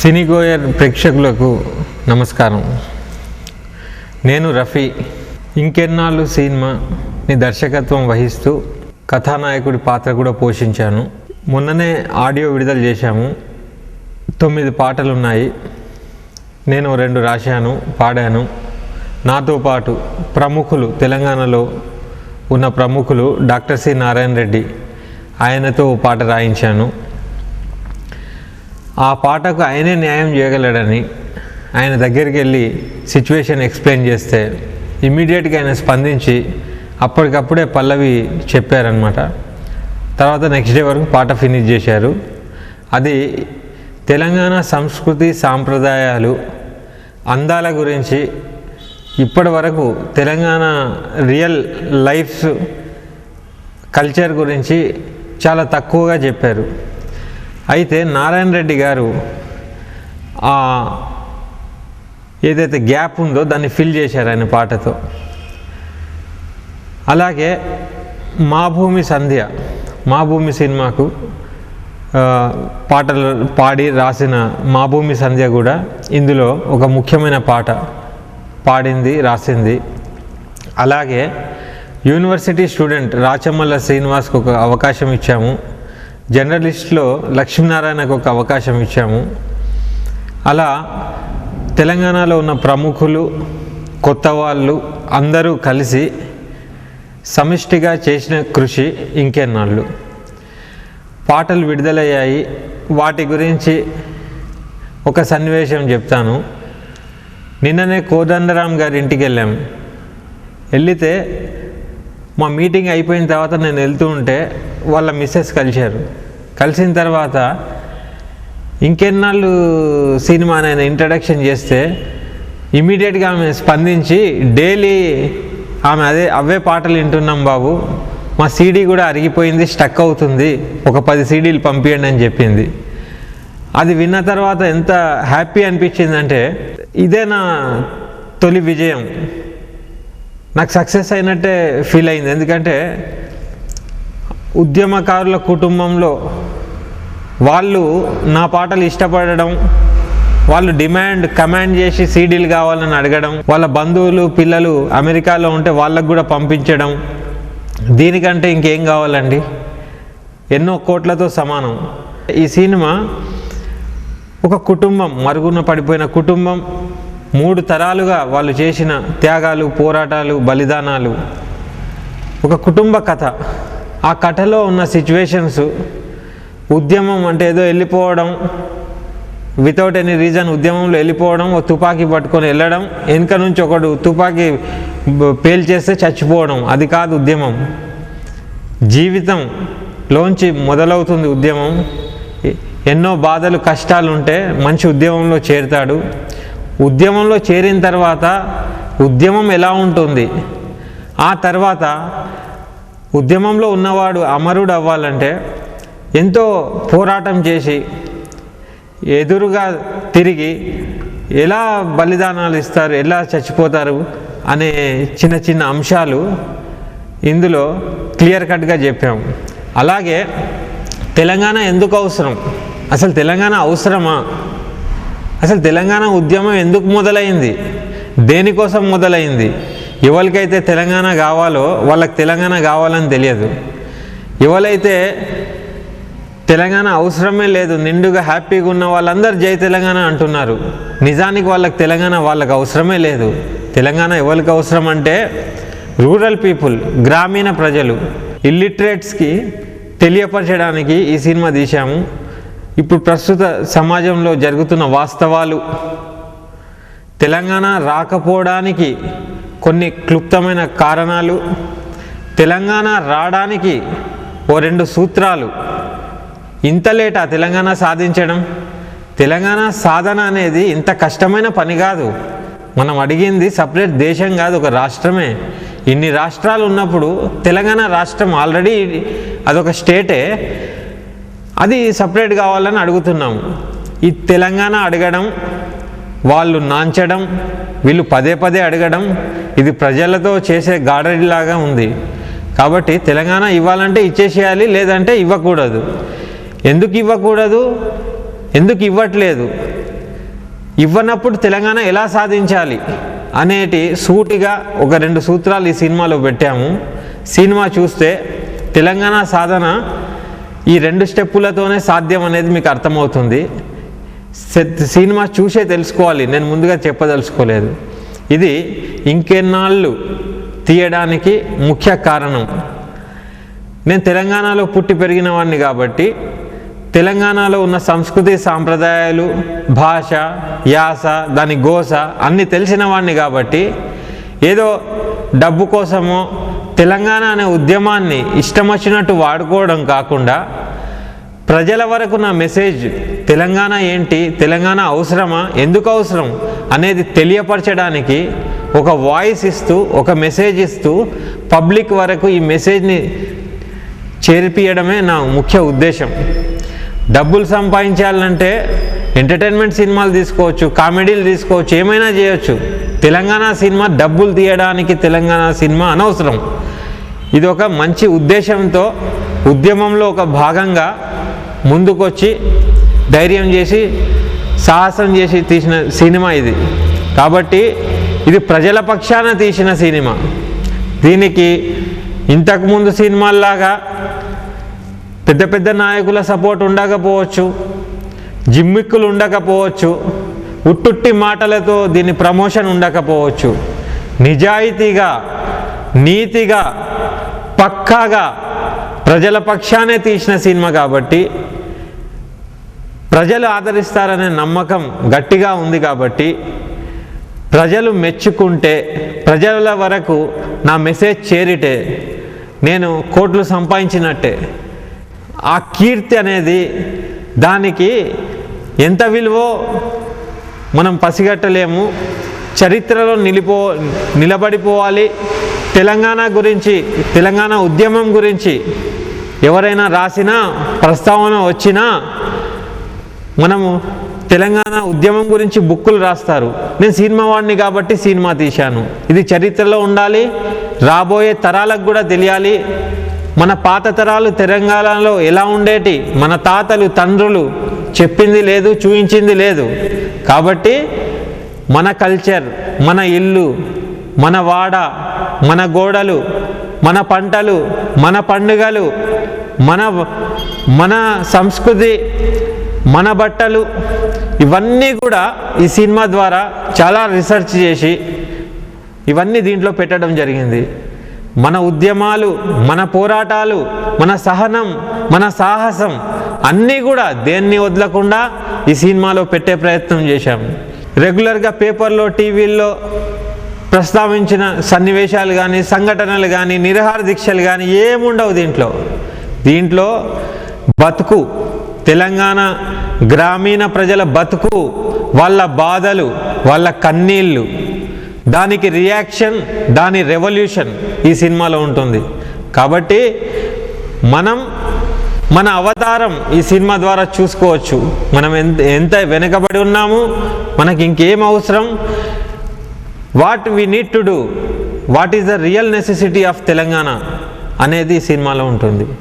Cinegoer ప్రేక్షకులకు నమస్కారం. నేను రఫీ. ఇంకెన్నాళ్ళు సినిమాని దర్శకత్వం వహిస్తూ కథానాయకుడి పాత్ర కూడా పోషించాను. మొన్ననే ఆడియో విడుదల చేశాము. 9 పాటలు ఉన్నాయి. నేను 2 రాశాను, పాడాను. నాతో పాటు ప్రముఖులు, తెలంగాణలో ఉన్న ప్రముఖులు డాక్టర్ సి నారాయణ రెడ్డి, ఆయనతో పాట రాయించాను. ఆ పాటకు ఆయనే న్యాయం చేయగలడని ఆయన దగ్గరికి వెళ్ళి సిచ్యువేషన్ ఎక్స్ప్లెయిన్ చేస్తే ఇమ్మీడియట్గా ఆయన స్పందించి అప్పటికప్పుడే పల్లవి చెప్పారనమాట. తర్వాత నెక్స్ట్ డే వరకు పాట ఫినిష్ చేశారు. అది తెలంగాణ సంస్కృతి, సాంప్రదాయాలు, అందాల గురించి ఇప్పటి వరకు తెలంగాణ రియల్ లైఫ్స్, కల్చర్ గురించి చాలా తక్కువగా చెప్పారు. అయితే నారాయణ రెడ్డి గారు ఏదైతే గ్యాప్ ఉందో దాన్ని ఫిల్ చేశారు ఆయన పాటతో. అలాగే మా భూమి సంధ్య, మా భూమి సినిమాకు పాటలు పాడి రాసిన మా భూమి సంధ్య కూడా ఇందులో ఒక ముఖ్యమైన పాట పాడింది, రాసింది. అలాగే యూనివర్సిటీ స్టూడెంట్ రాచమల్ల శ్రీనివాస్కి ఒక అవకాశం ఇచ్చాము. జర్నలిస్ట్లో లక్ష్మీనారాయణకు ఒక అవకాశం ఇచ్చాము. అలా తెలంగాణలో ఉన్న ప్రముఖులు, కొత్త వాళ్ళు అందరూ కలిసి సమిష్టిగా చేసిన కృషి ఇంకెన్నాళ్ళు. పాటలు విడుదలయ్యాయి. వాటి గురించి ఒక సన్నివేశం చెప్తాను. నిన్ననే కోదండరాం గారి ఇంటికి వెళ్ళాము. వెళితే మా మీటింగ్ అయిపోయిన తర్వాత నేను వెళ్తూ ఉంటే వాళ్ళ మిస్సెస్ కలిశారు. కలిసిన తర్వాత ఇంకెన్నాళ్ళు సినిమా నేను ఇంట్రడక్షన్ చేస్తే ఇమీడియట్గా ఆమె స్పందించి డైలీ ఆమె అవే పాటలు వింటున్నాం బాబు, మా సీడీ కూడా అరిగిపోయింది, స్టక్ అవుతుంది, ఒక 10 సీడీలు పంపించండి అని చెప్పింది. అది విన్న తర్వాత ఎంత హ్యాపీ అనిపించిందంటే ఇదే నా తొలి విజయం, నాకు సక్సెస్ అయినట్టే ఫీల్ అయింది. ఎందుకంటే ఉద్యమకారుల కుటుంబంలో వాళ్ళు నా పాటలు ఇష్టపడడం, వాళ్ళు కమాండ్ చేసి సీడీలు కావాలని అడగడం, వాళ్ళ బంధువులు పిల్లలు అమెరికాలో ఉంటే వాళ్ళకు కూడా పంపించడం, దీనికంటే ఇంకేం కావాలండి? ఎన్నో కోట్లతో సమానం. ఈ సినిమా ఒక కుటుంబం, మరుగున పడిపోయిన కుటుంబం, 3 తరాలుగా వాళ్ళు చేసిన త్యాగాలు, పోరాటాలు, బలిదానాలు, ఒక కుటుంబ కథ. ఆ కథలో ఉన్న సిచ్యువేషన్స్, ఉద్యమం అంటే ఏదో వెళ్ళిపోవడం, వితౌట్ ఎనీ రీజన్ ఉద్యమంలో వెళ్ళిపోవడం, ఓ తుపాకీ పట్టుకొని వెళ్ళడం, వెనుక నుంచి ఒకడు తుపాకీ పేల్చేస్తే చచ్చిపోవడం, అది కాదు ఉద్యమం. జీవితంలోంచి మొదలవుతుంది ఉద్యమం. ఎన్నో బాధలు, కష్టాలు ఉంటే మనిషి ఉద్యమంలో చేరుతాడు. ఉద్యమంలో చేరిన తర్వాత ఉద్యమం ఎలా ఉంటుంది, ఆ తర్వాత ఉద్యమంలో ఉన్నవాడు అమరుడు అవ్వాలంటే ఎంతో పోరాటం చేసి ఎదురుగా తిరిగి ఎలా బలిదానాలు ఇస్తారు, ఎలా చచ్చిపోతారు అనే చిన్న చిన్న అంశాలు ఇందులో క్లియర్ కట్గా చెప్పాము. అలాగే తెలంగాణ ఎందుకు అవసరం, అసలు తెలంగాణ అవసరమా, అసలు తెలంగాణ ఉద్యమం ఎందుకు మొదలైంది, దేనికోసం మొదలైంది, ఎవరికైతే తెలంగాణ కావాలో వాళ్ళకి తెలంగాణ కావాలని తెలియదు, ఎవరైతే తెలంగాణ అవసరమే లేదు నిండుగా హ్యాపీగా ఉన్న వాళ్ళందరూ జై తెలంగాణ అంటున్నారు. నిజానికి వాళ్ళకి తెలంగాణ వాళ్ళకి అవసరమే లేదు. తెలంగాణ ఎవరికి అవసరం అంటే రూరల్ పీపుల్, గ్రామీణ ప్రజలు, ఇల్లిటరేట్స్కి తెలియపరచడానికి ఈ సినిమా తీశాము. ఇప్పుడు ప్రస్తుత సమాజంలో జరుగుతున్న వాస్తవాలు, తెలంగాణ రాకపోవడానికి కొన్ని క్లుప్తమైన కారణాలు, తెలంగాణ రావడానికి ఓ 2 సూత్రాలు. ఇంత లేటా తెలంగాణ సాధించడం? తెలంగాణ సాధన అనేది ఇంత కష్టమైన పని కాదు. మనం అడిగింది సపరేట్ దేశం కాదు, ఒక రాష్ట్రమే. ఇన్ని రాష్ట్రాలు ఉన్నప్పుడు తెలంగాణ రాష్ట్రం ఆల్రెడీ అదొక స్టేటే, అది సపరేట్ కావాలని అడుగుతున్నాము. ఈ తెలంగాణ అడగడం, వాళ్ళు నాంచడం, వీళ్ళు పదే అడగడం, ఇది ప్రజలతో చేసే గాడడిలాగా ఉంది. కాబట్టి తెలంగాణ ఇవ్వాలంటే ఇచ్చేసేయాలి, లేదంటే ఇవ్వకూడదు. ఎందుకు ఇవ్వకూడదు, ఎందుకు ఇవ్వట్లేదు? ఇవ్వనప్పుడు తెలంగాణ ఎలా సాధించాలి అనేటి సూటిగా ఒక 2 సూత్రాలు ఈ సినిమాలో పెట్టాము. సినిమా చూస్తే తెలంగాణ సాధన ఈ 2 స్టెప్పులతోనే సాధ్యం అనేది మీకు అర్థమవుతుంది. సినిమా చూసే తెలుసుకోవాలి, నేను ముందుగా చెప్పదలుచుకోలేదు. ఇది ఇంకెన్నాళ్ళు తీయడానికి ముఖ్య కారణం, నేను తెలంగాణలో పుట్టి పెరిగిన వాడిని కాబట్టి తెలంగాణలో ఉన్న సంస్కృతి సాంప్రదాయాలు, భాష, యాస, దాని గోస అన్నీ తెలిసిన వాడిని కాబట్టి ఏదో డబ్బు కోసమో తెలంగాణ అనే ఉద్యమాన్ని ఇష్టం వచ్చినట్టు వాడుకోవడం కాకుండా ప్రజల వరకు నా మెసేజ్ తెలంగాణ ఏంటి, తెలంగాణ అవసరమా, ఎందుకు అవసరం అనేది తెలియపరచడానికి ఒక వాయిస్ ఇస్తూ, ఒక మెసేజ్ ఇస్తూ పబ్లిక్ వరకు ఈ మెసేజ్ని చేర్పియడమే నా ముఖ్య ఉద్దేశం. డబ్బులు సంపాదించాలంటే ఎంటర్టైన్మెంట్ సినిమాలు తీసుకోవచ్చు, కామెడీలు తీసుకోవచ్చు, ఏమైనా చేయొచ్చు. తెలంగాణ సినిమా డబ్బులు తీయడానికి తెలంగాణ సినిమా అనవసరం. ఇది ఒక మంచి ఉద్దేశంతో ఉద్యమంలో ఒక భాగంగా ముందుకొచ్చి ధైర్యం చేసి సాహసం చేసి తీసిన సినిమా ఇది. కాబట్టి ఇది ప్రజల పక్షాన తీసిన సినిమా. దీనికి ఇంతకుముందు సినిమాల్లాగా పెద్ద పెద్ద నాయకుల సపోర్ట్ ఉండకపోవచ్చు, జిమ్మిక్కులు ఉండకపోవచ్చు, ఉట్టుట్టి మాటలతో దీని ప్రమోషన్ ఉండకపోవచ్చు. నిజాయితీగా, నీతిగా, పక్కాగా ప్రజల పక్షానే తీసిన సినిమా కాబట్టి ప్రజలు ఆదరిస్తారనే నమ్మకం గట్టిగా ఉంది. కాబట్టి ప్రజలు మెచ్చుకుంటే, ప్రజల వరకు నా మెసేజ్ చేరితే నేను కోట్లు సంపాదించినట్టే. ఆ కీర్తి అనేది దానికి ఎంత విలువో మనం పసిగట్టలేము. చరిత్రలో నిలబడిపోవాలి. తెలంగాణ గురించి, తెలంగాణ ఉద్యమం గురించి ఎవరైనా రాసినా, ప్రస్తావన వచ్చినా మనము తెలంగాణ ఉద్యమం గురించి బుక్కులు రాస్తారు. నేను సినిమా వాడిని కాబట్టి సినిమా తీశాను. ఇది చరిత్రలో ఉండాలి, రాబోయే తరాలకు కూడా తెలియాలి. మన పాత తరాలు తెలంగాణలో ఎలా ఉండేటి, మన తాతలు తండ్రులు చెప్పింది లేదు, చూయించింది లేదు. కాబట్టి మన కల్చర్, మన ఇల్లు, మన వాడ, మన గోడలు, మన పంటలు, మన పండుగలు, మన సంస్కృతి, మన బట్టలు, ఇవన్నీ కూడా ఈ సినిమా ద్వారా చాలా రీసెర్చ్ చేసి ఇవన్నీ దీంట్లో పెట్టడం జరిగింది. మన ఉద్యమాలు, మన పోరాటాలు, మన సహనం, మన సాహసం అన్నీ కూడా దేన్ని వదలకుండా ఈ సినిమాలో పెట్టే ప్రయత్నం చేశాము. రెగ్యులర్గా పేపర్లో, టీవీల్లో ప్రస్తావించిన సన్నివేశాలు కానీ, సంఘటనలు కానీ, నిరాహార దీక్షలు కానీ ఏముండవు దీంట్లో బతుకు, తెలంగాణ గ్రామీణ ప్రజల బతుకు, వాళ్ళ బాధలు, వాళ్ళ కన్నీళ్ళు, దానికి రియాక్షన్, దాని రెవల్యూషన్ ఈ సినిమాలో ఉంటుంది. కాబట్టి మన అవతారం ఈ సినిమా ద్వారా చూసుకోవచ్చు. మనం ఎంత వెనుకబడి ఉన్నాము, మనకి ఇంకేం అవసరం, what we need to do, what is the real necessity of Telangana అనేది ఈ సినిమాలో ఉంటుంది.